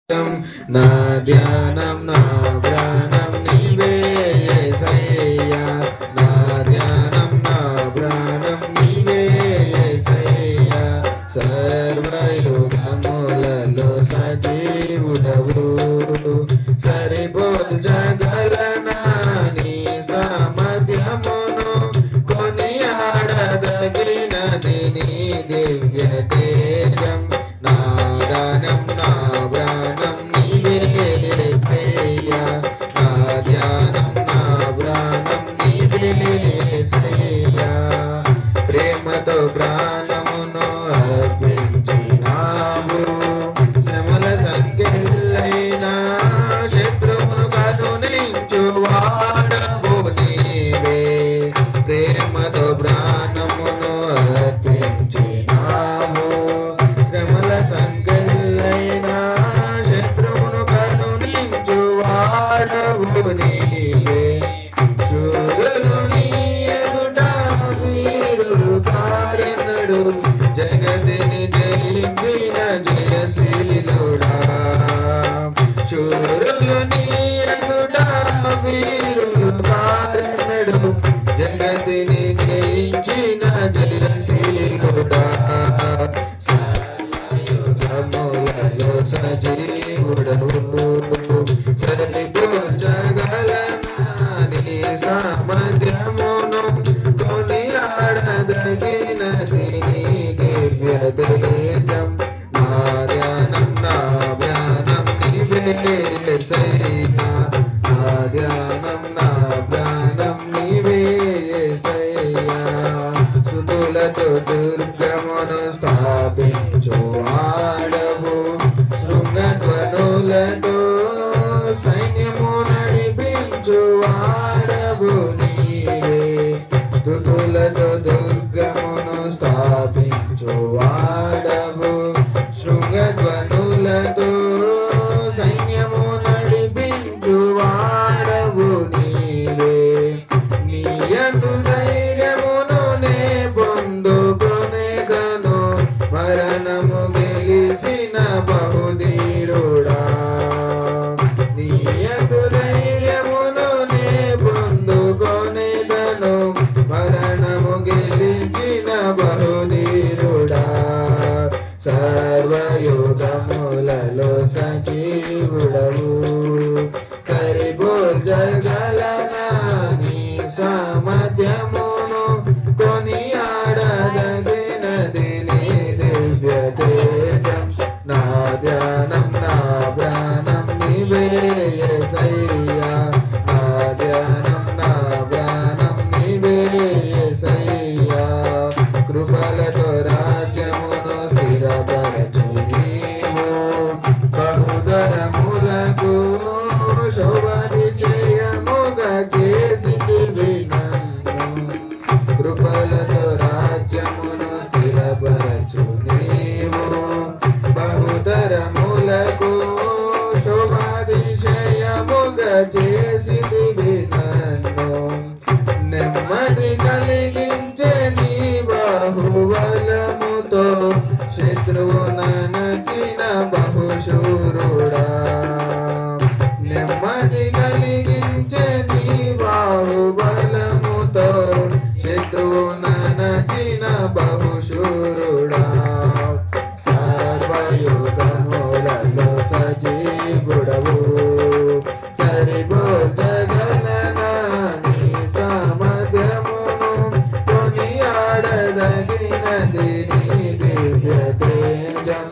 నా ధ్యానం నా ప్రాణం నీవే యేసయ్యా నా ధ్యానం నా ప్రాణం నీవే యేసయ్యా సర్వయుగములలో సజీవుడవు సరిపోల్చగలనా నీ సామర్థ్యమును కొనియాడదగినది నీ దివ్య తేజం నా దానం నా ప్రాణం నీవే యేసయ్యా నా ధ్యానం నా ప్రాణం నీవే యేసయ్యా ప్రేమతో ప్రాణమును అర్పించినావు శ్రమల సంఖ్యలైన శత్రువును కరుణించువాడవు నీవే ప్రేమతో ప్రాణమును అర్పించినావు శ్రమల సంఖ్యలైన శత్రువును కరుణించువాడవు నీవే శూరులు నీ ఎదుట వీరులు కారెన్నడు జగతిని జయించిన జయశీలుడా శూరులు నీ ఎదుట వీరులు కారెన్నడు జగతిని జయించిన జయశీలుడా సర్వయుగములలో సజీవుడవు సరిపోల్చగలనా నీ సామర్థ్యమును కొనియాడదగినది నీ దివ్య తేజం నా ధ్యానం నా ప్రాణం నీవే యేసయ్యా నా ధ్యానం నా ప్రాణం నీవే యేసయ్యా స్తుతులతో దుర్గమును స్థాపించువాడవు శృంగధ్వనులతో సైన్యము నడిపించువాడవు నీవే స్తుతులతో దుర్గమును స్థాపించువాడవు శృంగధ్వనులతో సైన్యము నడిపించువాడవు నీవే నీయందు ధైర్యమును నే పొందుకొనెదను మరణము గెలిచిన బహుధీరుడా నీయందు ధైర్యమును నే పొందుకొనెదను మరణము గెలిచిన బహుధీరుడా సర్వయుగములలో సజీవుడవు సరిపోల్చగలనా నీ సామర్థ్యమును కొనియాడదగినది నీ దివ్య తేజం నా ధ్యానం నా ప్రాణం నీవే యేసయ్యా నా ధ్యానం నా ప్రాణం నీవే యేసయ్యా కృపలతో రాజ్యమును స్థిరపరచు నీవు బహుతరములకు శోభనిశ్చయముగా చేసితివి నన్ను కృపలతో రాజ్యమును స్థిరపరచు నీవు బహుతరములకు శోభాతిశయముగా చేసితివి నన్ను నెమ్మది కలిగించే నీ బాహుబలముతో శత్రువు నచిన బహుశూరుడా నెమ్మది కలిగించే నీ బాహుబలముతో శత్రువు నచిన బహుశూరుడా సర్వయుగములలో సజీవుడవు సరిపోల్చగలనా నీ సామర్థ్యమును కొనియాడదగినది నీ దివ్య తేజం